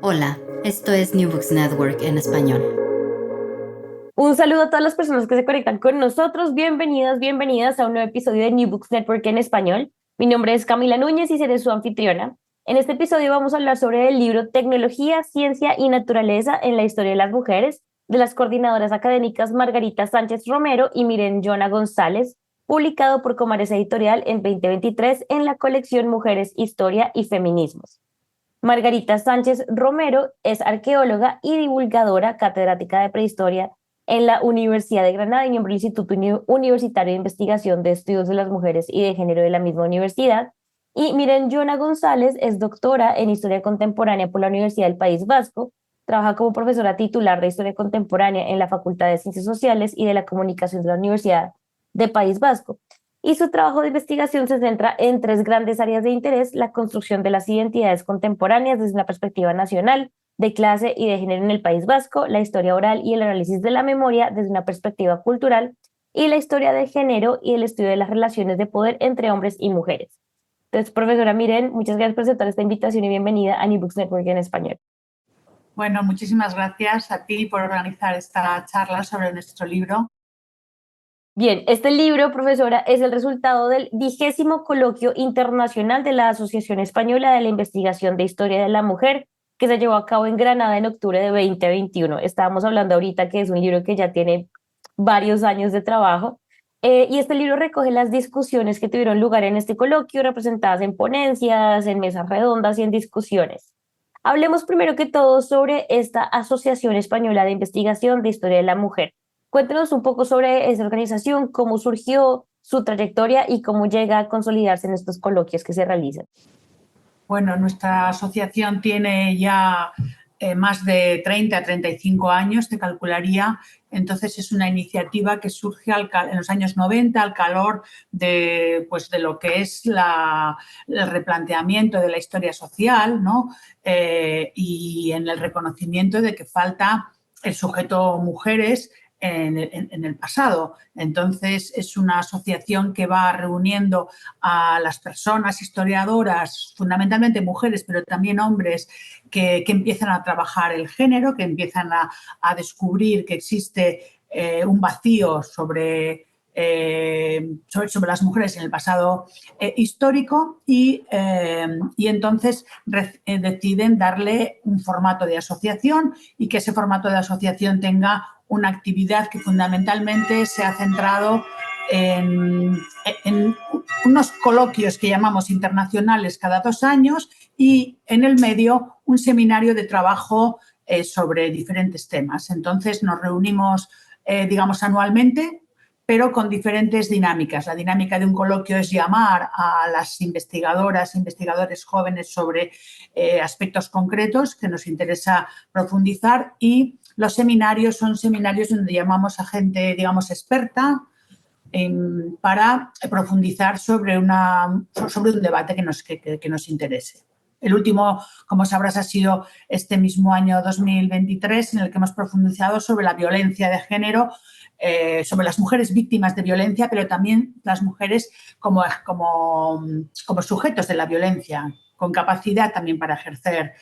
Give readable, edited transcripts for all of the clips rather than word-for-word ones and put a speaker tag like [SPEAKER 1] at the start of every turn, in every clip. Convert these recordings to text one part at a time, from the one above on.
[SPEAKER 1] Hola, esto es New Books Network en español.
[SPEAKER 2] Un saludo a todas las personas que se conectan con nosotros. Bienvenidas, bienvenidas a un nuevo episodio de New Books Network en español. Mi nombre es Camila Núñez y seré su anfitriona. En este episodio vamos a hablar sobre el libro Tecnología, Ciencia y Naturaleza en la Historia de las Mujeres, de las coordinadoras académicas Margarita Sánchez Romero y Miren Yona González, publicado por Comares Editorial en 2023 en la colección Mujeres, Historia y Feminismos. Margarita Sánchez Romero es arqueóloga y divulgadora, catedrática de prehistoria en la Universidad de Granada y miembro del Instituto Universitario de Investigación de Estudios de las Mujeres y de Género de la misma universidad. Y Miren Yona González es doctora en Historia Contemporánea por la Universidad del País Vasco. Trabaja como profesora titular de Historia Contemporánea en la Facultad de Ciencias Sociales y de la Comunicación de la Universidad del País Vasco, y su trabajo de investigación se centra en tres grandes áreas de interés: la construcción de las identidades contemporáneas desde una perspectiva nacional, de clase y de género en el País Vasco, la historia oral y el análisis de la memoria desde una perspectiva cultural, y la historia de género y el estudio de las relaciones de poder entre hombres y mujeres. Entonces, profesora Miren, muchas gracias por aceptar esta invitación y bienvenida a New Books Network en español.
[SPEAKER 3] Bueno, muchísimas gracias a ti por organizar esta charla sobre nuestro libro.
[SPEAKER 2] Bien, este libro, profesora, es el resultado del 20º Coloquio Internacional de la Asociación Española de la Investigación de Historia de la Mujer, que se llevó a cabo en Granada en octubre de 2021. Estábamos hablando ahorita que es un libro que ya tiene varios años de trabajo, y este libro recoge las discusiones que tuvieron lugar en este coloquio, representadas en ponencias, en mesas redondas y en discusiones. Hablemos primero que todo sobre esta Asociación Española de Investigación de Historia de la Mujer. Cuéntenos un poco sobre esa organización, cómo surgió, su trayectoria y cómo llega a consolidarse en estos coloquios que se realizan.
[SPEAKER 3] Bueno, nuestra asociación tiene ya más de 30, 35 años, te calcularía. Entonces es una iniciativa que surge en los años 90 al calor de lo que es el replanteamiento de la historia social, ¿no? Y en el reconocimiento de que falta el sujeto mujeres en el pasado. Entonces, es una asociación que va reuniendo a las personas historiadoras, fundamentalmente mujeres, pero también hombres, que empiezan a trabajar el género, que empiezan a descubrir que existe un vacío sobre las mujeres en el pasado histórico y entonces deciden darle un formato de asociación y que ese formato de asociación tenga una actividad que fundamentalmente se ha centrado en unos coloquios que llamamos internacionales cada 2 años y en el medio un seminario de trabajo sobre diferentes temas. Entonces nos reunimos, digamos, anualmente, pero con diferentes dinámicas. La dinámica de un coloquio es llamar a las investigadoras, investigadores jóvenes sobre aspectos concretos que nos interesa profundizar, y los seminarios son seminarios donde llamamos a gente, digamos, experta para profundizar sobre un debate que nos interese. El último, como sabrás, ha sido este mismo año 2023, en el que hemos profundizado sobre la violencia de género, sobre las mujeres víctimas de violencia, pero también las mujeres como sujetos de la violencia, con capacidad también para ejercer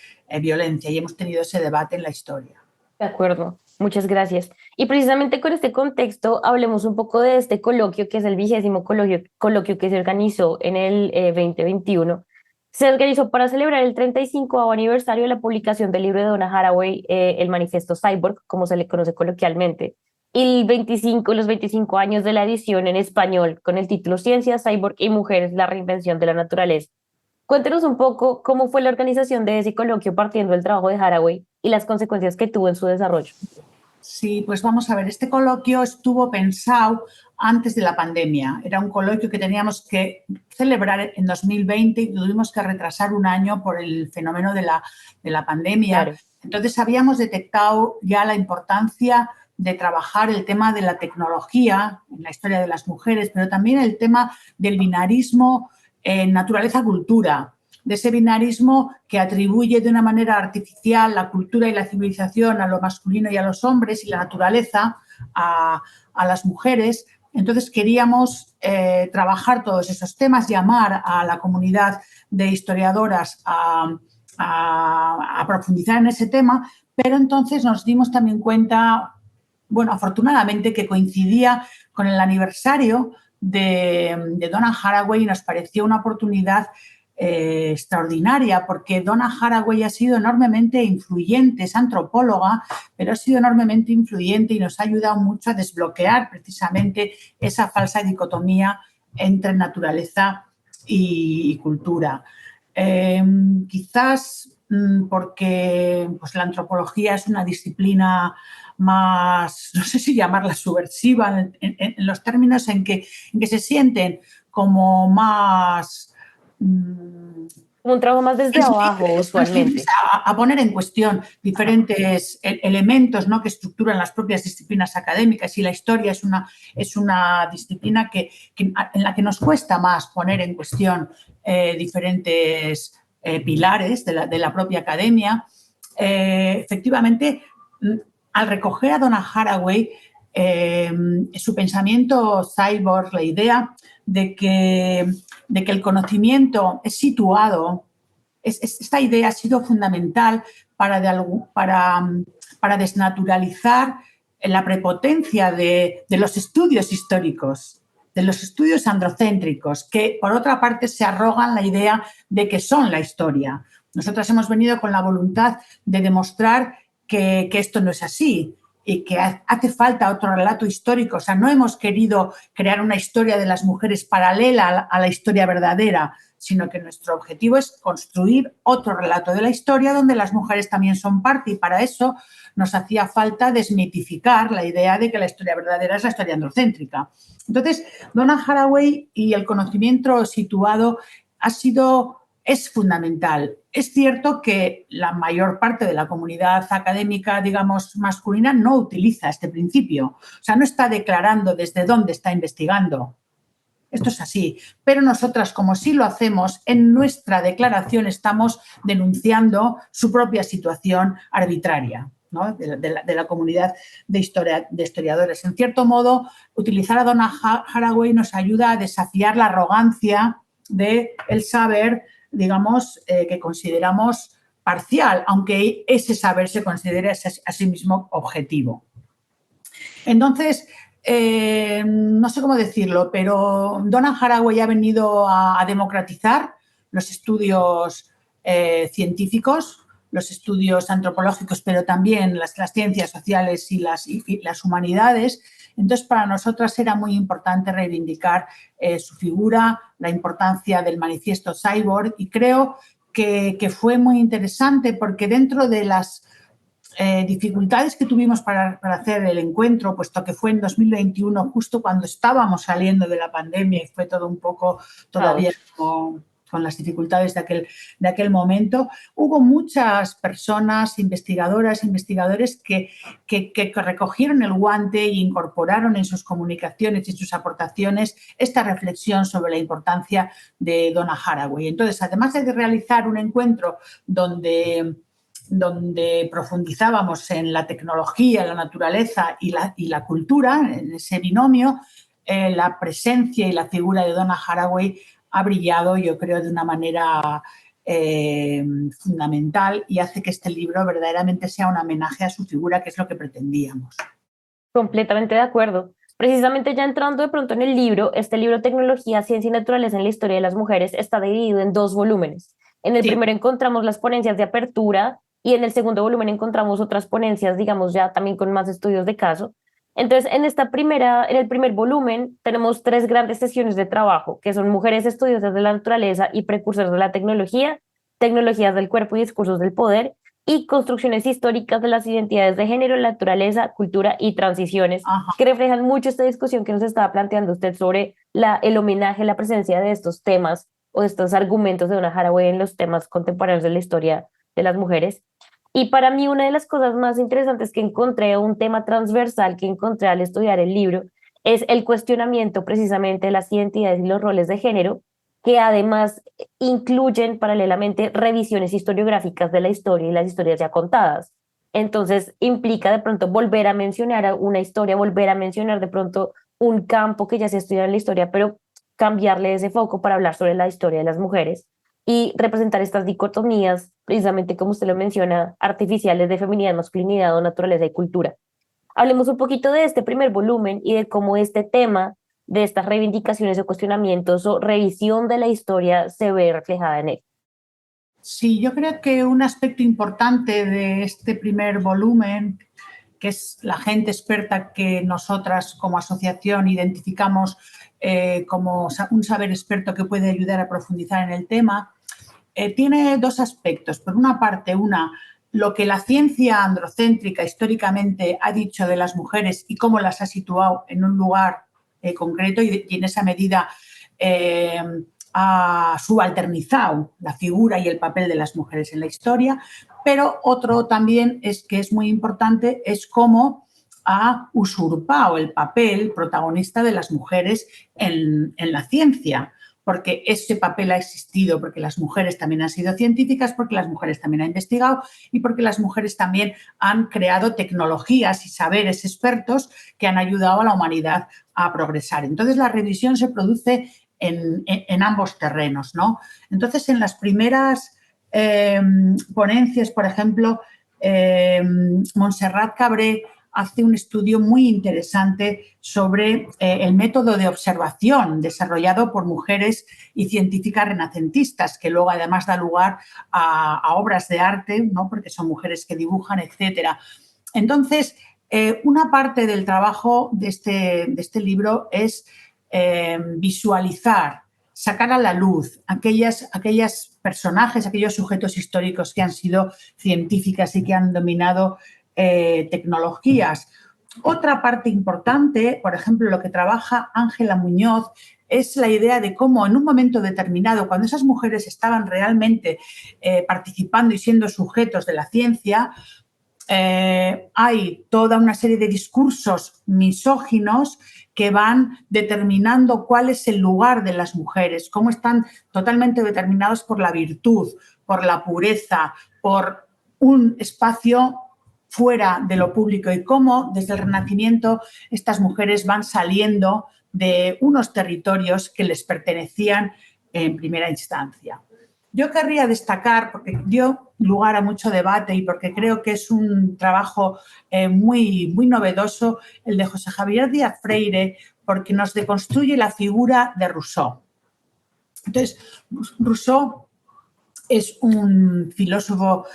[SPEAKER 3] violencia, y hemos tenido ese debate en la historia.
[SPEAKER 2] De acuerdo, muchas gracias. Y precisamente con este contexto, hablemos un poco de este coloquio, que es el 20º coloquio que se organizó en el 2021. Se organizó para celebrar el 35º aniversario de la publicación del libro de Donna Haraway, el Manifiesto Cyborg, como se le conoce coloquialmente, y los 25 años de la edición en español con el título Ciencia, Cyborg y Mujeres, la reinvención de la naturaleza. Cuéntenos un poco cómo fue la organización de ese coloquio partiendo del trabajo de Haraway y las consecuencias que tuvo en su desarrollo.
[SPEAKER 3] Sí, pues vamos a ver, este coloquio estuvo pensado antes de la pandemia. Era un coloquio que teníamos que celebrar en 2020 y tuvimos que retrasar un año por el fenómeno de la pandemia.
[SPEAKER 2] Claro.
[SPEAKER 3] Entonces habíamos detectado ya la importancia de trabajar el tema de la tecnología en la historia de las mujeres, pero también el tema del binarismo naturaleza-cultura, de ese binarismo que atribuye de una manera artificial la cultura y la civilización a lo masculino y a los hombres, y la naturaleza a las mujeres. Entonces queríamos trabajar todos esos temas, llamar a la comunidad de historiadoras a profundizar en ese tema, pero entonces nos dimos también cuenta, bueno, afortunadamente, que coincidía con el aniversario de Donna Haraway y nos pareció una oportunidad extraordinaria, porque Donna Haraway ha sido enormemente influyente, es antropóloga, pero ha sido enormemente influyente y nos ha ayudado mucho a desbloquear precisamente esa falsa dicotomía entre naturaleza y cultura. Quizás porque pues, la antropología es una disciplina más, no sé si llamarla subversiva, en los términos en que se sienten como más...
[SPEAKER 2] Un trabajo más desde abajo, usualmente.
[SPEAKER 3] A poner en cuestión diferentes elementos, ¿no?, que estructuran las propias disciplinas académicas, y la historia es una disciplina en la que nos cuesta más poner en cuestión diferentes pilares de la propia academia. Efectivamente, al recoger a Donna Haraway, su pensamiento cyborg, la idea de que el conocimiento es situado, esta idea ha sido fundamental para desnaturalizar la prepotencia de los estudios históricos, de los estudios androcéntricos, que por otra parte se arrogan la idea de que son la historia. Nosotras hemos venido con la voluntad de demostrar que esto no es así y que hace falta otro relato histórico. O sea, no hemos querido crear una historia de las mujeres paralela a la historia verdadera, sino que nuestro objetivo es construir otro relato de la historia donde las mujeres también son parte, y para eso nos hacía falta desmitificar la idea de que la historia verdadera es la historia androcéntrica. Entonces, Donna Haraway y el conocimiento situado es fundamental. Es cierto que la mayor parte de la comunidad académica, digamos, masculina no utiliza este principio. O sea, no está declarando desde dónde está investigando. Esto es así. Pero nosotras, como sí lo hacemos, en nuestra declaración estamos denunciando su propia situación arbitraria, ¿no?, de la comunidad de historiadores. En cierto modo, utilizar a Donna Haraway nos ayuda a desafiar la arrogancia del saber, digamos, que consideramos parcial, aunque ese saber se considere a sí mismo objetivo. Entonces, no sé cómo decirlo, pero Donna Haraway ha venido a democratizar los estudios científicos, los estudios antropológicos, pero también las ciencias sociales y las humanidades. Entonces, para nosotras era muy importante reivindicar su figura, la importancia del manifiesto cyborg, y creo que fue muy interesante porque dentro de las dificultades que tuvimos para hacer el encuentro, puesto que fue en 2021, justo cuando estábamos saliendo de la pandemia y fue todo un poco todavía con las dificultades de aquel momento, hubo muchas personas, investigadoras, investigadores que recogieron el guante e incorporaron en sus comunicaciones y sus aportaciones esta reflexión sobre la importancia de Donna Haraway. Entonces, además de realizar un encuentro donde profundizábamos en la tecnología, la naturaleza y la cultura, en ese binomio, la presencia y la figura de Donna Haraway ha brillado, yo creo, de una manera fundamental, y hace que este libro verdaderamente sea un homenaje a su figura, que es lo que pretendíamos.
[SPEAKER 2] Completamente de acuerdo. Precisamente ya entrando de pronto en el libro, este libro Tecnología, Ciencia y Naturaleza en la Historia de las Mujeres está dividido en 2 volúmenes. En el primero encontramos las ponencias de apertura y en el segundo volumen encontramos otras ponencias, digamos, ya también con más estudios de caso. Entonces, en el primer volumen tenemos 3 grandes sesiones de trabajo, que son mujeres estudiosas de la naturaleza y precursoras de la tecnología, tecnologías del cuerpo y discursos del poder, y construcciones históricas de las identidades de género, naturaleza, cultura y transiciones, que reflejan mucho esta discusión que nos estaba planteando usted sobre el homenaje, la presencia de estos temas o de estos argumentos de Donna Haraway en los temas contemporáneos de la historia de las mujeres. Y para mí una de las cosas más interesantes que encontré, un tema transversal que encontré al estudiar el libro, es el cuestionamiento precisamente de las identidades y los roles de género, que además incluyen paralelamente revisiones historiográficas de la historia y las historias ya contadas. Entonces implica de pronto volver a mencionar una historia, volver a mencionar de pronto un campo que ya se estudia en la historia, pero cambiarle ese foco para hablar sobre la historia de las mujeres. y representar estas dicotomías, precisamente como usted lo menciona, artificiales de feminidad, masculinidad o naturaleza y cultura. Hablemos un poquito de este primer volumen y de cómo este tema de estas reivindicaciones o cuestionamientos o revisión de la historia se ve reflejada en él.
[SPEAKER 3] Sí, yo creo que un aspecto importante de este primer volumen, que es la gente experta que nosotras como asociación identificamos como un saber experto que puede ayudar a profundizar en el tema, tiene dos aspectos. Por una parte, lo que la ciencia androcéntrica históricamente ha dicho de las mujeres y cómo las ha situado en un lugar concreto y en esa medida ha subalternizado la figura y el papel de las mujeres en la historia, pero otro también es que es muy importante, es cómo ha usurpado el papel protagonista de las mujeres en la ciencia, porque ese papel ha existido, porque las mujeres también han sido científicas, porque las mujeres también han investigado y porque las mujeres también han creado tecnologías y saberes expertos que han ayudado a la humanidad a progresar. Entonces, la revisión se produce en ambos terrenos, ¿no? Entonces, en las primeras ponencias, por ejemplo, Montserrat Cabré hace un estudio muy interesante sobre el método de observación desarrollado por mujeres y científicas renacentistas, que luego además da lugar a obras de arte, ¿no? Porque son mujeres que dibujan, etcétera. Entonces, una parte del trabajo de este libro es visualizar, sacar a la luz aquellos personajes, aquellos sujetos históricos que han sido científicas y que han dominado tecnologías. Otra parte importante, por ejemplo, lo que trabaja Ángela Muñoz, es la idea de cómo en un momento determinado, cuando esas mujeres estaban realmente participando y siendo sujetos de la ciencia, hay toda una serie de discursos misóginos que van determinando cuál es el lugar de las mujeres, cómo están totalmente determinados por la virtud, por la pureza, por un espacio fuera de lo público y cómo desde el Renacimiento estas mujeres van saliendo de unos territorios que les pertenecían en primera instancia. Yo querría destacar, porque dio lugar a mucho debate y porque creo que es un trabajo muy, muy novedoso, el de José Javier Díaz Freire, porque nos deconstruye la figura de Rousseau. Entonces, Rousseau es un filósofo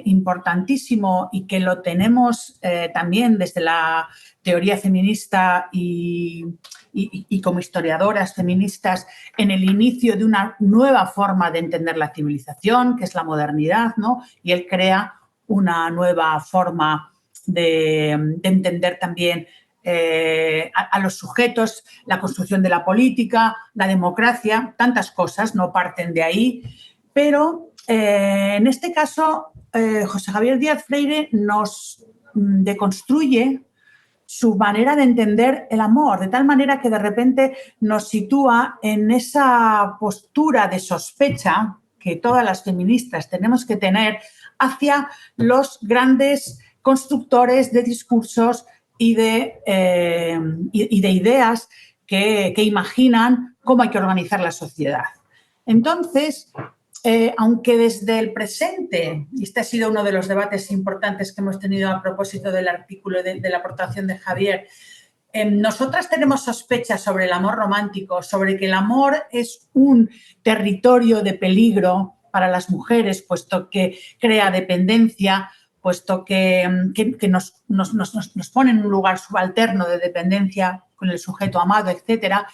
[SPEAKER 3] importantísimo y que lo tenemos también desde la teoría feminista y como historiadoras feministas en el inicio de una nueva forma de entender la civilización, que es la modernidad, ¿no? Y él crea una nueva forma de entender también a los sujetos, la construcción de la política, la democracia, tantas cosas no parten de ahí, pero en este caso José Javier Díaz Freire nos deconstruye su manera de entender el amor, de tal manera que de repente nos sitúa en esa postura de sospecha que todas las feministas tenemos que tener hacia los grandes constructores de discursos y de ideas que imaginan cómo hay que organizar la sociedad. Entonces, aunque desde el presente, y este ha sido uno de los debates importantes que hemos tenido a propósito del artículo de la aportación de Javier, nosotras tenemos sospechas sobre el amor romántico, sobre que el amor es un territorio de peligro para las mujeres, puesto que crea dependencia, puesto que nos pone en un lugar subalterno de dependencia con el sujeto amado, etcétera.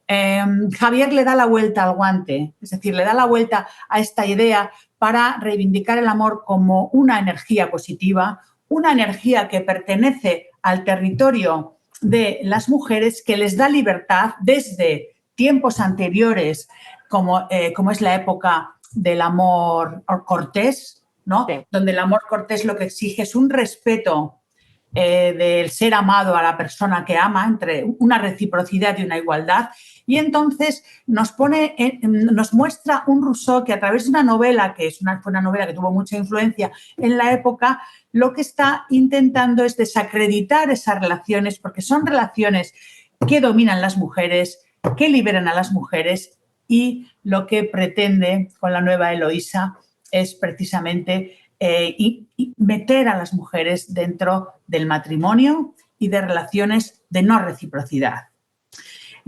[SPEAKER 3] Javier le da la vuelta al guante, es decir, le da la vuelta a esta idea para reivindicar el amor como una energía positiva, una energía que pertenece al territorio de las mujeres, que les da libertad desde tiempos anteriores, como es la época del amor cortés, ¿no? Sí. Donde el amor cortés lo que exige es un respeto del ser amado a la persona que ama, entre una reciprocidad y una igualdad. Y entonces nos muestra un Rousseau que a través de una novela, fue una novela que tuvo mucha influencia en la época, lo que está intentando es desacreditar esas relaciones, porque son relaciones que dominan las mujeres, que liberan a las mujeres y lo que pretende con la nueva Eloísa es precisamente y meter a las mujeres dentro del matrimonio y de relaciones de no reciprocidad.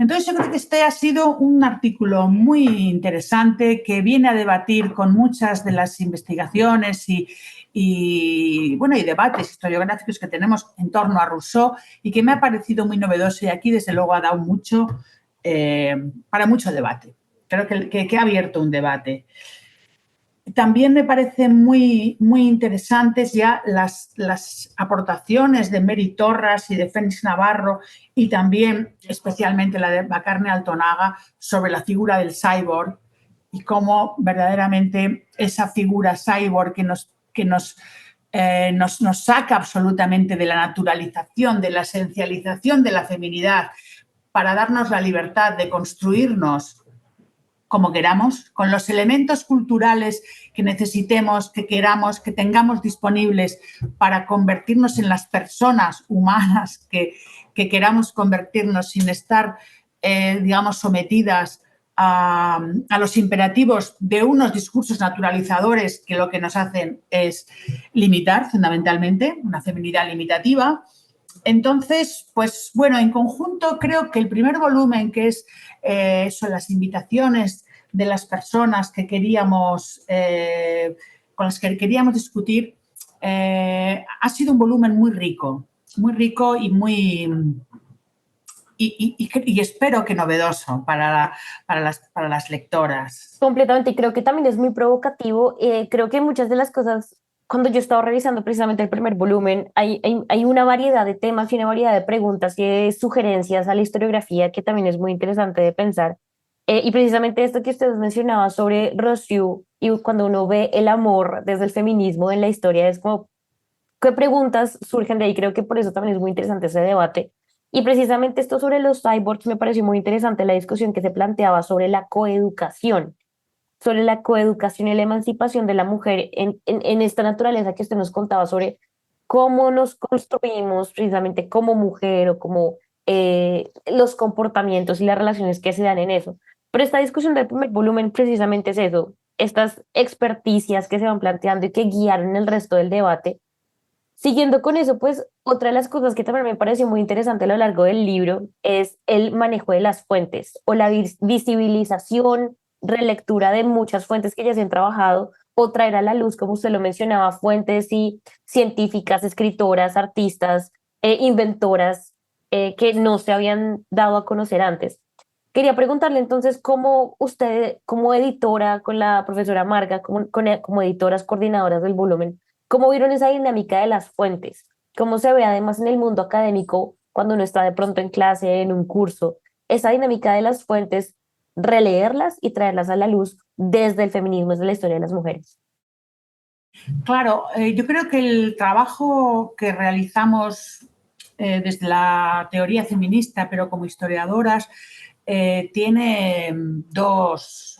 [SPEAKER 3] Entonces, yo creo que este ha sido un artículo muy interesante que viene a debatir con muchas de las investigaciones y debates historiográficos que tenemos en torno a Rousseau y que me ha parecido muy novedoso y aquí, desde luego, ha dado mucho para mucho debate. Creo que ha abierto un debate. También me parecen muy interesantes ya las aportaciones de Mary Torras y de Fénix Navarro y también especialmente la de Bacarne Altonaga sobre la figura del cyborg y cómo verdaderamente esa figura cyborg que nos saca absolutamente de la naturalización, de la esencialización de la feminidad para darnos la libertad de construirnos como queramos, con los elementos culturales que necesitemos, que queramos, que tengamos disponibles para convertirnos en las personas humanas que queramos convertirnos sin estar, sometidas a los imperativos de unos discursos naturalizadores que lo que nos hacen es limitar fundamentalmente, una feminidad limitativa. Entonces, pues bueno, en conjunto creo que el primer volumen, que es son las invitaciones de las personas que queríamos, con las que queríamos discutir, ha sido un volumen muy rico y espero que novedoso para las lectoras.
[SPEAKER 2] Completamente, y creo que también es muy provocativo. Creo que muchas de las cosas, cuando yo estaba revisando precisamente el primer volumen, hay una variedad de temas y una variedad de preguntas y de sugerencias a la historiografía que también es muy interesante de pensar. Y precisamente esto que ustedes mencionaban sobre Rousseau y cuando uno ve el amor desde el feminismo en la historia, es como, ¿qué preguntas surgen de ahí? Creo que por eso también es muy interesante ese debate. Y precisamente esto sobre los cyborgs me pareció muy interesante la discusión que se planteaba sobre la coeducación y la emancipación de la mujer en esta naturaleza que usted nos contaba sobre cómo nos construimos precisamente como mujer o como los comportamientos y las relaciones que se dan en eso. Pero esta discusión del primer volumen precisamente es eso, estas experticias que se van planteando y que guiaron el resto del debate. Siguiendo con eso, pues otra de las cosas que también me pareció muy interesante a lo largo del libro es el manejo de las fuentes o la visibilización, relectura de muchas fuentes que ya se han trabajado o traer a la luz, como usted lo mencionaba, fuentes y científicas, escritoras, artistas, inventoras que no se habían dado a conocer antes. Quería preguntarle entonces cómo usted, como editora con la profesora Marga, como editoras coordinadoras del volumen, ¿cómo vieron esa dinámica de las fuentes? ¿Cómo se ve además en el mundo académico cuando uno está de pronto en clase, en un curso? Esa dinámica de las fuentes, releerlas y traerlas a la luz desde el feminismo, desde la historia de las mujeres.
[SPEAKER 3] Claro, yo creo que el trabajo que realizamos desde la teoría feminista, pero como historiadoras, tiene dos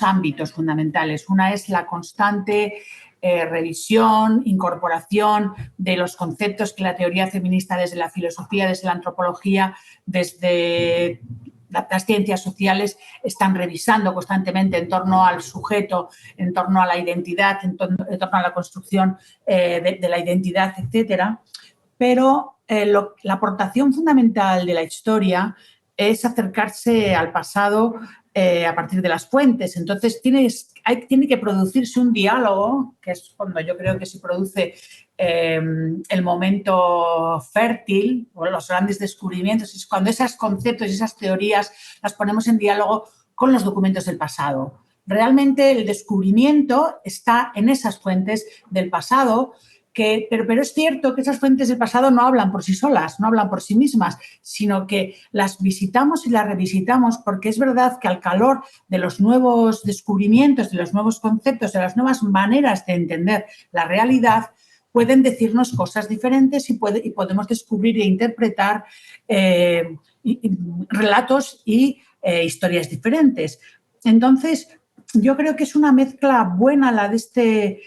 [SPEAKER 3] ámbitos fundamentales. Una es la constante revisión, incorporación de los conceptos que la teoría feminista desde la filosofía, desde la antropología, desde las ciencias sociales están revisando constantemente en torno al sujeto, en torno a la identidad, en torno a la construcción de la identidad, etcétera. Pero la aportación fundamental de la historia es acercarse al pasado a partir de las fuentes. Entonces, tiene que producirse un diálogo, que es cuando yo creo que se produce el momento fértil o los grandes descubrimientos, es cuando esos conceptos y esas teorías las ponemos en diálogo con los documentos del pasado. Realmente el descubrimiento está en esas fuentes del pasado, pero es cierto que esas fuentes del pasado no hablan por sí solas, no hablan por sí mismas, sino que las visitamos y las revisitamos porque es verdad que al calor de los nuevos descubrimientos, de los nuevos conceptos, de las nuevas maneras de entender la realidad, pueden decirnos cosas diferentes y podemos descubrir e interpretar relatos y historias diferentes. Entonces, yo creo que es una mezcla buena la de este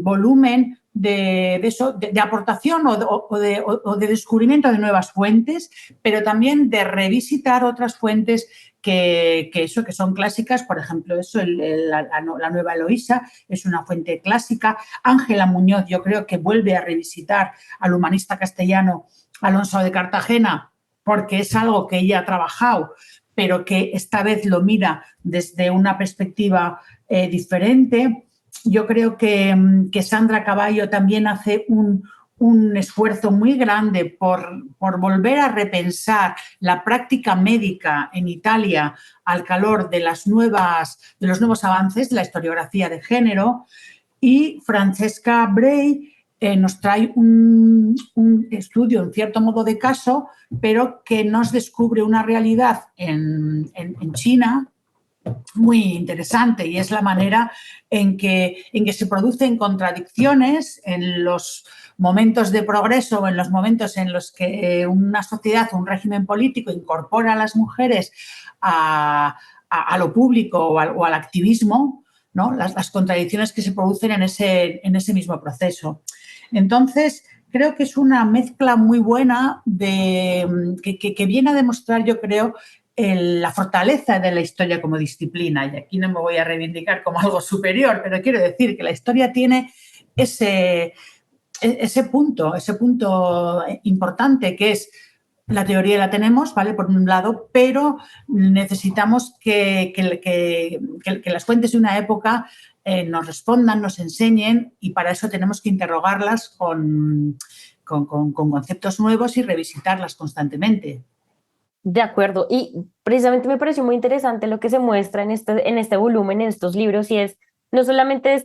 [SPEAKER 3] volumen, de aportación o de descubrimiento de nuevas fuentes, pero también de revisitar otras fuentes que son clásicas. Por ejemplo, la nueva Eloísa es una fuente clásica. Ángela Muñoz, yo creo que vuelve a revisitar al humanista castellano Alonso de Cartagena, porque es algo que ella ha trabajado, pero que esta vez lo mira desde una perspectiva diferente. Yo creo que Sandra Caballo también hace un esfuerzo muy grande por volver a repensar la práctica médica en Italia al calor de los nuevos avances de la historiografía de género. Y Francesca Bray nos trae un estudio, en cierto modo, de caso, pero que nos descubre una realidad en China muy interesante, y es la manera en que se producen contradicciones en los momentos de progreso o en los momentos en los que una sociedad o un régimen político incorpora a las mujeres a lo público o al activismo, ¿no? Las contradicciones que se producen en ese mismo proceso. Entonces, creo que es una mezcla muy buena que viene a demostrar, yo creo, la fortaleza de la historia como disciplina. Y aquí no me voy a reivindicar como algo superior, pero quiero decir que la historia tiene ese punto importante, que es la teoría la tenemos, ¿vale? Por un lado, pero necesitamos que las fuentes de una época nos respondan, nos enseñen, y para eso tenemos que interrogarlas con conceptos nuevos y revisitarlas constantemente.
[SPEAKER 2] De acuerdo, y precisamente me pareció muy interesante lo que se muestra en este volumen, en estos libros, y es no solamente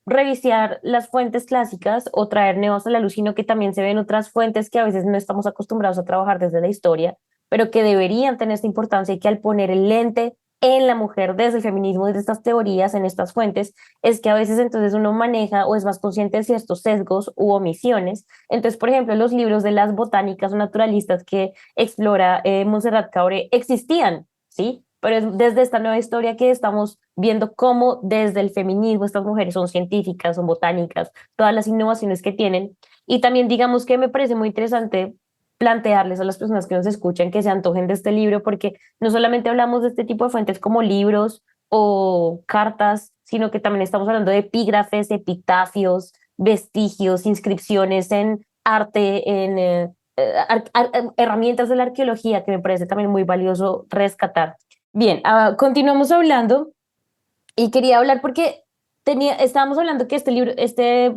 [SPEAKER 2] revisar las fuentes clásicas o traer nuevas a la luz, sino que también se ven otras fuentes que a veces no estamos acostumbrados a trabajar desde la historia, pero que deberían tener esta importancia, y que al poner el lente en la mujer desde el feminismo, desde estas teorías, en estas fuentes, es que a veces entonces uno maneja o es más consciente de ciertos sesgos u omisiones. Entonces, por ejemplo, los libros de las botánicas o naturalistas que explora Montserrat Cabré existían, ¿sí? Pero es desde esta nueva historia que estamos viendo cómo desde el feminismo estas mujeres son científicas, son botánicas, todas las innovaciones que tienen. Y también digamos que me parece muy interesante plantearles a las personas que nos escuchan que se antojen de este libro, porque no solamente hablamos de este tipo de fuentes como libros o cartas, sino que también estamos hablando de epígrafes, epitafios, vestigios, inscripciones en arte, en herramientas de la arqueología, que me parece también muy valioso rescatar. Bien, continuamos hablando, y quería hablar porque estábamos hablando que este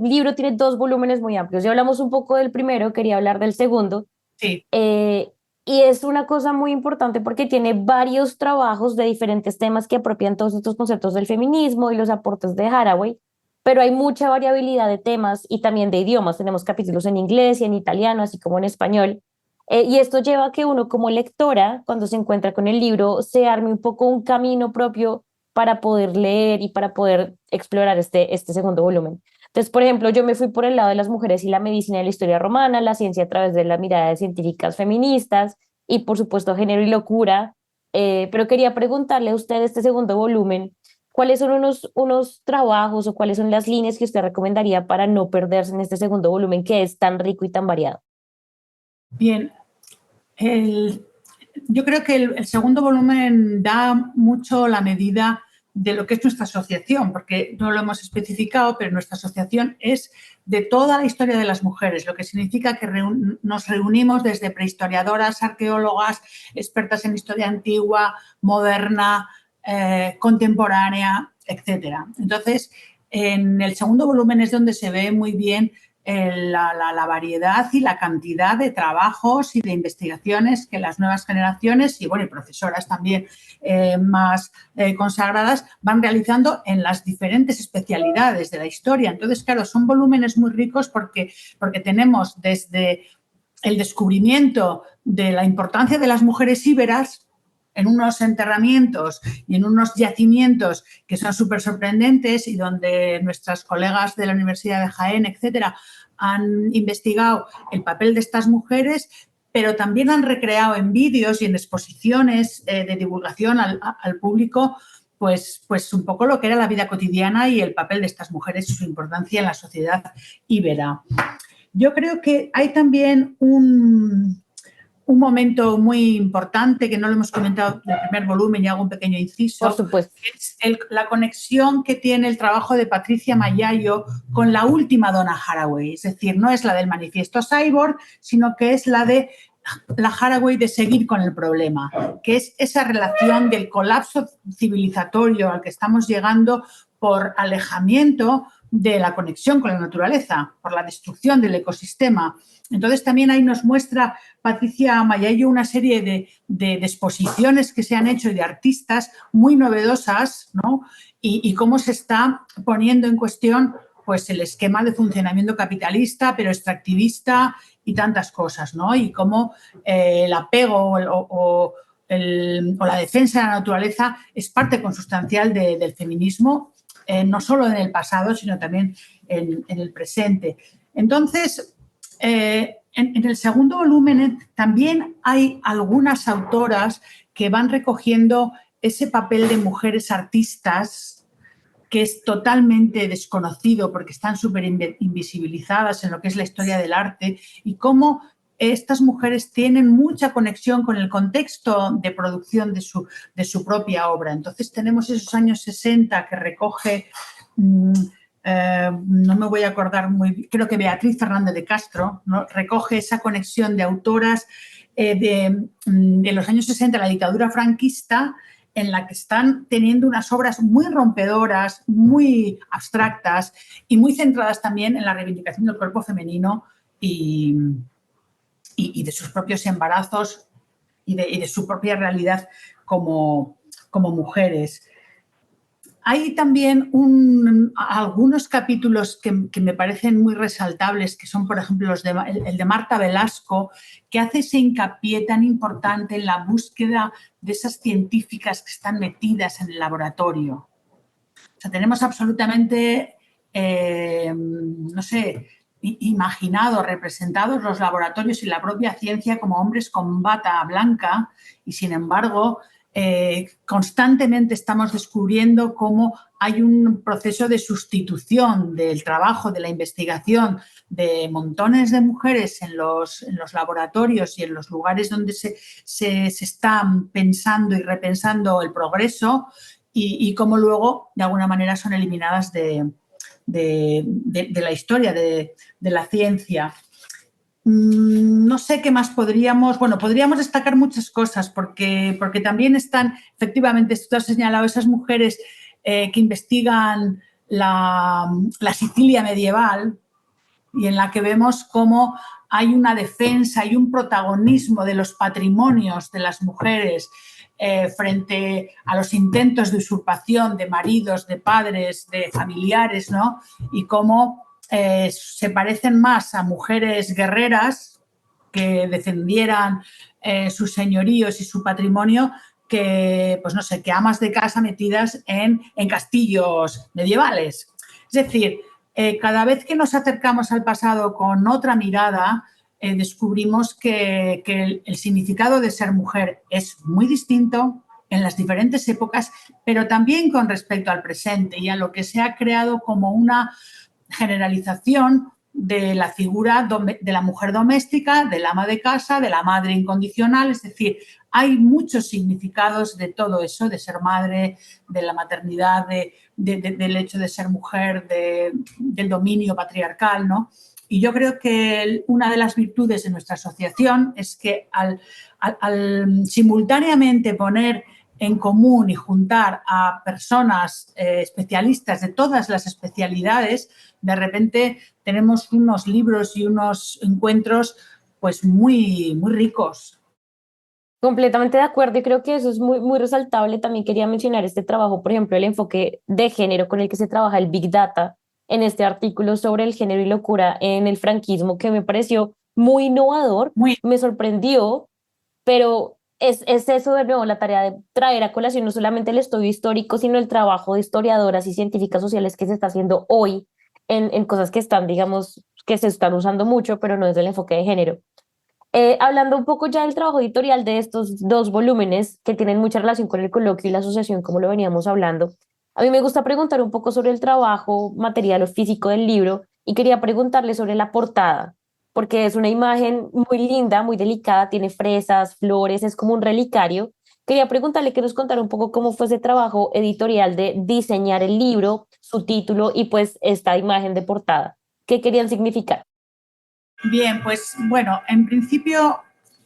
[SPEAKER 2] libro tiene 2 volúmenes muy amplios. Ya hablamos un poco del primero, quería hablar del segundo.
[SPEAKER 3] Sí.
[SPEAKER 2] Y es una cosa muy importante porque tiene varios trabajos de diferentes temas que apropian todos estos conceptos del feminismo y los aportes de Haraway, pero hay mucha variabilidad de temas y también de idiomas. Tenemos capítulos en inglés y en italiano, así como en español. Y esto lleva a que uno como lectora, cuando se encuentra con el libro, se arme un poco un camino propio para poder leer y para poder explorar este segundo volumen. Entonces, por ejemplo, yo me fui por el lado de las mujeres y la medicina de la historia romana, la ciencia a través de la mirada de científicas feministas y, por supuesto, género y locura. Pero quería preguntarle a usted este segundo volumen, ¿cuáles son unos trabajos o cuáles son las líneas que usted recomendaría para no perderse en este segundo volumen que es tan rico y tan variado?
[SPEAKER 3] Bien, yo creo que el segundo volumen da mucho la medida de lo que es nuestra asociación, porque no lo hemos especificado, pero nuestra asociación es de toda la historia de las mujeres, lo que significa que nos reunimos desde prehistoriadoras, arqueólogas, expertas en historia antigua, moderna, contemporánea, etcétera. Entonces, en el segundo volumen es donde se ve muy bien la variedad y la cantidad de trabajos y de investigaciones que las nuevas generaciones y, bueno, y profesoras también más consagradas van realizando en las diferentes especialidades de la historia. Entonces, claro, son volúmenes muy ricos porque tenemos desde el descubrimiento de la importancia de las mujeres íberas en unos enterramientos y en unos yacimientos que son súper sorprendentes y donde nuestras colegas de la Universidad de Jaén, etcétera, han investigado el papel de estas mujeres, pero también han recreado en vídeos y en exposiciones de divulgación al público pues un poco lo que era la vida cotidiana y el papel de estas mujeres y su importancia en la sociedad íbera. Yo creo que hay también un momento muy importante que no lo hemos comentado en el primer volumen y hago un pequeño inciso.
[SPEAKER 2] Por supuesto.
[SPEAKER 3] Que es la conexión que tiene el trabajo de Patricia Mayallo con la última Donna Haraway. Es decir, no es la del manifiesto Cyborg, sino que es la de la Haraway de seguir con el problema, que es esa relación del colapso civilizatorio al que estamos llegando por alejamiento de la conexión con la naturaleza, por la destrucción del ecosistema. Entonces también ahí nos muestra Patricia Mayallo una serie de exposiciones que se han hecho y de artistas muy novedosas, ¿no? Y cómo se está poniendo en cuestión pues, el esquema de funcionamiento capitalista, pero extractivista y tantas cosas, ¿no? Y cómo el apego o la defensa de la naturaleza es parte consustancial del feminismo, no solo en el pasado, sino también en el presente. Entonces, en el segundo volumen también hay algunas autoras que van recogiendo ese papel de mujeres artistas que es totalmente desconocido porque están súper invisibilizadas en lo que es la historia del arte y cómo estas mujeres tienen mucha conexión con el contexto de producción de su propia obra. Entonces tenemos esos años 60 que recoge, no me voy a acordar muy bien, creo que Beatriz Fernández de Castro, ¿no? Recoge esa conexión de autoras de los años 60, la dictadura franquista, en la que están teniendo unas obras muy rompedoras, muy abstractas y muy centradas también en la reivindicación del cuerpo femenino y de sus propios embarazos y de su propia realidad como mujeres. Hay también algunos capítulos que me parecen muy resaltables, que son, por ejemplo, el de Marta Velasco, que hace ese hincapié tan importante en la búsqueda de esas científicas que están metidas en el laboratorio. O sea, tenemos absolutamente, no sé, imaginado, representados los laboratorios y la propia ciencia como hombres con bata blanca y, sin embargo, constantemente estamos descubriendo cómo hay un proceso de sustitución del trabajo, de la investigación de montones de mujeres en los laboratorios y en los lugares donde se están pensando y repensando el progreso y cómo luego, de alguna manera, son eliminadas de la historia, de la ciencia. No sé qué más podríamos destacar muchas cosas porque también están, efectivamente, tú has señalado esas mujeres que investigan la Sicilia medieval y en la que vemos cómo hay una defensa y un protagonismo de los patrimonios de las mujeres frente a los intentos de usurpación de maridos, de padres, de familiares, ¿no? Y cómo se parecen más a mujeres guerreras que defendieran sus señoríos y su patrimonio que, pues no sé, que amas de casa metidas en castillos medievales. Es decir, cada vez que nos acercamos al pasado con otra mirada, descubrimos que el significado de ser mujer es muy distinto en las diferentes épocas, pero también con respecto al presente y a lo que se ha creado como una generalización de la figura de la mujer doméstica, del ama de casa, de la madre incondicional. Es decir, hay muchos significados de todo eso, de ser madre, de la maternidad, del hecho de ser mujer, del dominio patriarcal, ¿no? Y yo creo que una de las virtudes de nuestra asociación es que al simultáneamente poner en común y juntar a personas especialistas de todas las especialidades, de repente tenemos unos libros y unos encuentros pues muy, muy ricos.
[SPEAKER 2] Completamente de acuerdo y creo que eso es muy, muy resaltable. También quería mencionar este trabajo, por ejemplo, el enfoque de género con el que se trabaja el Big Data en este artículo sobre el género y locura en el franquismo, que me pareció muy innovador, me sorprendió, pero es eso de nuevo, la tarea de traer a colación no solamente el estudio histórico, sino el trabajo de historiadoras y científicas sociales que se está haciendo hoy en cosas que están, digamos, que se están usando mucho, pero no es el enfoque de género. Hablando un poco ya del trabajo editorial de estos dos volúmenes que tienen mucha relación con el coloquio y la asociación, como lo veníamos hablando, a mí me gusta preguntar un poco sobre el trabajo material o físico del libro y quería preguntarle sobre la portada, porque es una imagen muy linda, muy delicada, tiene fresas, flores, es como un relicario. Quería preguntarle que nos contara un poco cómo fue ese trabajo editorial de diseñar el libro, su título y pues esta imagen de portada. ¿Qué querían significar?
[SPEAKER 3] Bien, pues bueno, en principio,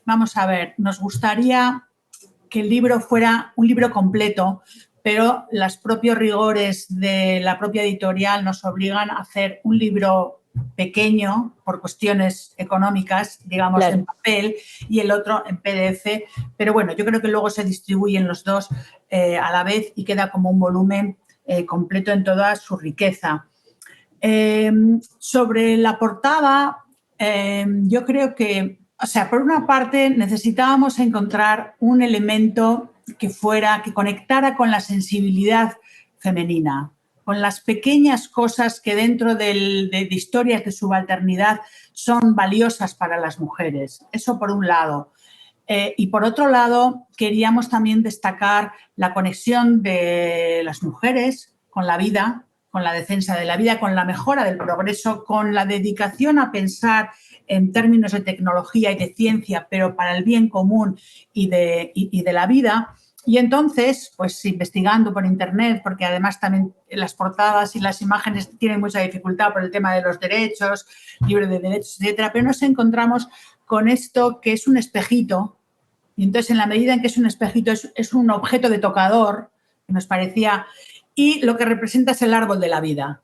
[SPEAKER 3] vamos a ver, nos gustaría que el libro fuera un libro completo, pero los propios rigores de la propia editorial nos obligan a hacer un libro pequeño por cuestiones económicas, digamos, en
[SPEAKER 2] Claro.
[SPEAKER 3] papel y el otro en PDF, pero bueno, yo creo que luego se distribuyen los dos a la vez y queda como un volumen completo en toda su riqueza. Sobre la portada, yo creo que, o sea, por una parte necesitábamos encontrar un elemento que conectara con la sensibilidad femenina, con las pequeñas cosas que dentro de historias de subalternidad son valiosas para las mujeres. Eso por un lado. Y por otro lado, queríamos también destacar la conexión de las mujeres con la vida, con la defensa de la vida, con la mejora del progreso, con la dedicación a pensar en términos de tecnología y de ciencia, pero para el bien común y de la vida. Y entonces, pues investigando por internet, porque además también las portadas y las imágenes tienen mucha dificultad por el tema de los derechos, libre de derechos, etcétera, pero nos encontramos con esto que es un espejito. Y entonces, en la medida en que es un espejito, es un objeto de tocador, que nos parecía, y lo que representa es el árbol de la vida.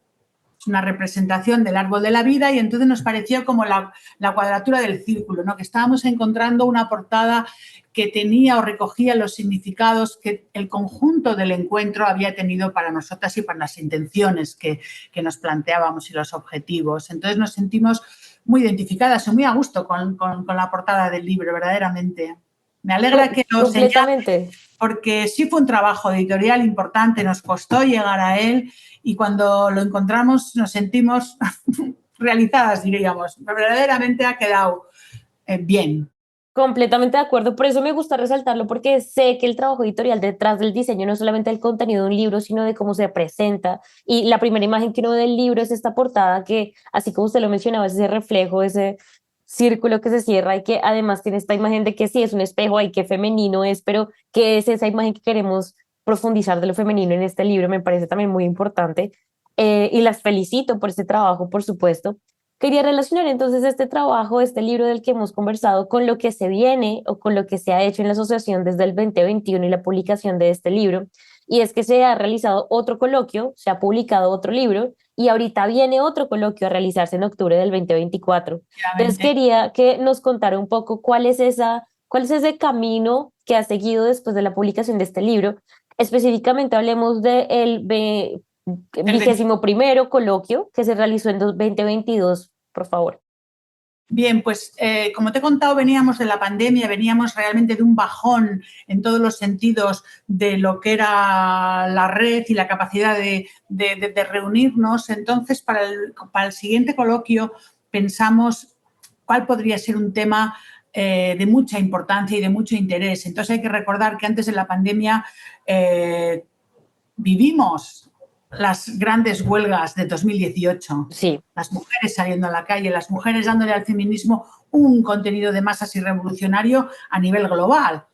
[SPEAKER 3] Es una representación del árbol de la vida y entonces nos pareció como la cuadratura del círculo, ¿no? Que estábamos encontrando una portada que tenía o recogía los significados que el conjunto del encuentro había tenido para nosotras y para las intenciones que nos planteábamos y los objetivos. Entonces nos sentimos muy identificadas y muy a gusto con la portada del libro, verdaderamente. Me alegra que lo señales
[SPEAKER 2] Completamente.
[SPEAKER 3] porque sí fue un trabajo editorial importante, nos costó llegar a él y cuando lo encontramos nos sentimos realizadas, diríamos. Verdaderamente ha quedado bien.
[SPEAKER 2] Completamente de acuerdo, por eso me gusta resaltarlo, porque sé que el trabajo editorial detrás del diseño no es solamente el contenido de un libro, sino de cómo se presenta. Y la primera imagen que uno ve del libro es esta portada que, así como usted lo mencionaba, es ese reflejo, ese círculo que se cierra y que además tiene esta imagen de que sí es un espejo, y qué femenino es, pero que es esa imagen que queremos profundizar de lo femenino en este libro, me parece también muy importante. Y las felicito por este trabajo, por supuesto. Quería relacionar entonces este trabajo, este libro del que hemos conversado, con lo que se viene o con lo que se ha hecho en la asociación desde el 2021 y la publicación de este libro. Y es que se ha realizado otro coloquio, se ha publicado otro libro y ahorita viene otro coloquio a realizarse en octubre del 2024. Entonces quería que nos contara un poco cuál es ese camino que ha seguido después de la publicación de este libro. Específicamente hablemos del vigésimo primero coloquio que se realizó en 2022, por favor.
[SPEAKER 3] Bien, pues como te he contado, veníamos de la pandemia, veníamos realmente de un bajón en todos los sentidos de lo que era la red y la capacidad de reunirnos. Entonces, para el siguiente coloquio pensamos cuál podría ser un tema de mucha importancia y de mucho interés. Entonces hay que recordar que antes de la pandemia vivimos las grandes huelgas de 2018,
[SPEAKER 2] Sí.
[SPEAKER 3] las mujeres saliendo a la calle, las mujeres dándole al feminismo un contenido de masas y revolucionario a nivel global.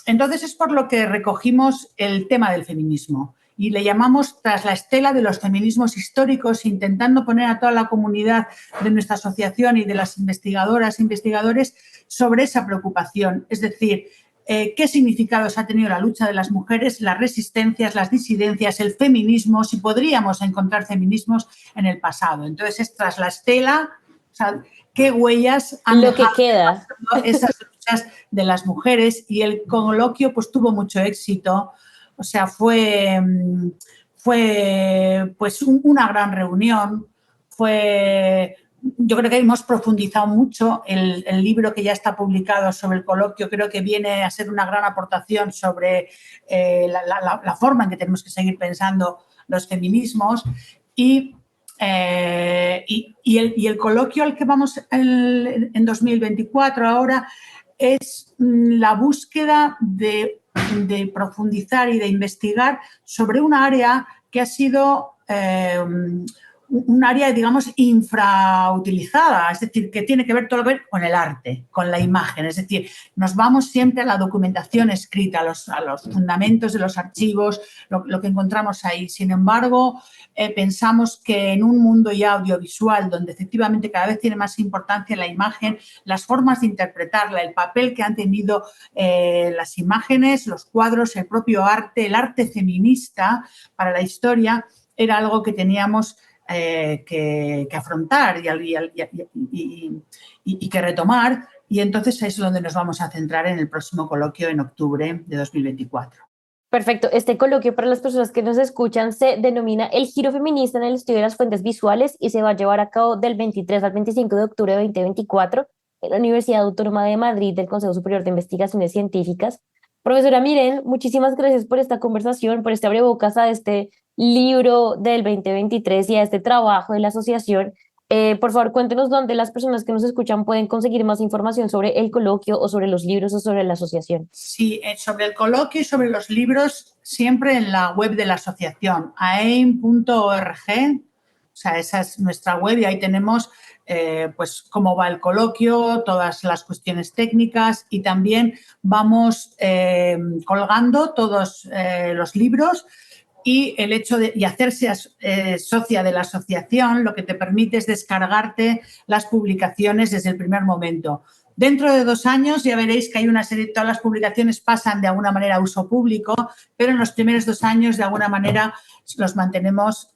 [SPEAKER 3] Entonces es por lo que recogimos el tema del feminismo y le llamamos tras la estela de los feminismos históricos, intentando poner a toda la comunidad de nuestra asociación y de las investigadoras e investigadores sobre esa preocupación. Es decir, qué significados ha tenido la lucha de las mujeres, las resistencias, las disidencias, el feminismo, si podríamos encontrar feminismos en el pasado. Entonces, es tras la estela, o sea, qué huellas han
[SPEAKER 2] Lo que
[SPEAKER 3] dejado
[SPEAKER 2] queda.
[SPEAKER 3] esas luchas de las mujeres y el coloquio pues tuvo mucho éxito, o sea, fue pues una gran reunión, yo creo que hemos profundizado mucho. El libro que ya está publicado sobre el coloquio creo que viene a ser una gran aportación sobre la forma en que tenemos que seguir pensando los feminismos y Y el coloquio al que vamos en 2024 ahora es la búsqueda de profundizar y de investigar sobre un área que ha sido un área, digamos, infrautilizada, es decir, que tiene que ver todo con el arte, con la imagen. Es decir, nos vamos siempre a la documentación escrita, a los fundamentos de los archivos, lo que encontramos ahí. Sin embargo, pensamos que en un mundo ya audiovisual, donde efectivamente cada vez tiene más importancia la imagen, las formas de interpretarla, el papel que han tenido las imágenes, los cuadros, el propio arte, el arte feminista para la historia, era algo que teníamos que afrontar y que retomar, y entonces es donde nos vamos a centrar en el próximo coloquio en octubre de 2024.
[SPEAKER 2] Perfecto. Este coloquio para las personas que nos escuchan se denomina El Giro Feminista en el Estudio de las Fuentes Visuales y se va a llevar a cabo del 23 al 25 de octubre de 2024 en la Universidad Autónoma de Madrid del Consejo Superior de Investigaciones Científicas. Profesora Miren, muchísimas gracias por esta conversación, por este abrebocas a este libro del 2023 y a este trabajo de la asociación. Por favor, cuéntenos dónde las personas que nos escuchan pueden conseguir más información sobre el coloquio o sobre los libros o sobre la asociación.
[SPEAKER 3] Sí, sobre el coloquio y sobre los libros, siempre en la web de la asociación, aim.org. O sea, esa es nuestra web y ahí tenemos pues cómo va el coloquio, todas las cuestiones técnicas y también vamos colgando todos los libros. Y el hecho de hacerse socia de la asociación lo que te permite es descargarte las publicaciones desde el primer momento. Dentro de 2 años ya veréis que hay una serie, todas las publicaciones pasan de alguna manera a uso público, pero en los primeros 2 años de alguna manera los mantenemos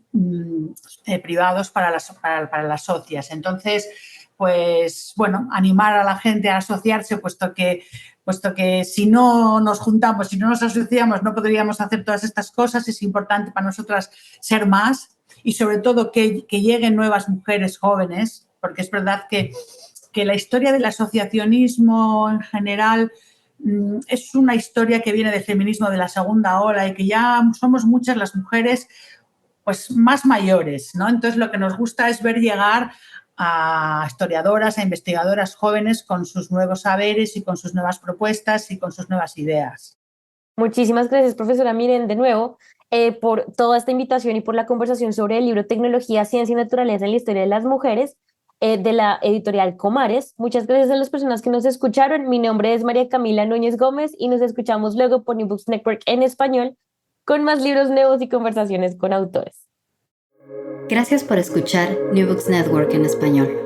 [SPEAKER 3] privados para las socias. Entonces, pues bueno, animar a la gente a asociarse, puesto que si no nos juntamos, si no nos asociamos, no podríamos hacer todas estas cosas. Es importante para nosotras ser más y sobre todo que lleguen nuevas mujeres jóvenes, porque es verdad que la historia del asociacionismo en general es una historia que viene del feminismo de la segunda ola y que ya somos muchas las mujeres pues más mayores, ¿no? Entonces lo que nos gusta es ver llegar a historiadoras, a investigadoras jóvenes con sus nuevos saberes y con sus nuevas propuestas y con sus nuevas ideas.
[SPEAKER 2] Muchísimas gracias, profesora Miren, de nuevo, por toda esta invitación y por la conversación sobre el libro Tecnología, Ciencia y Naturaleza en la Historia de las Mujeres, de la editorial Comares. Muchas gracias a las personas que nos escucharon. Mi nombre es María Camila Núñez Gómez y nos escuchamos luego por New Books Network en español con más libros nuevos y conversaciones con autores.
[SPEAKER 1] Gracias por escuchar New Books Network en español.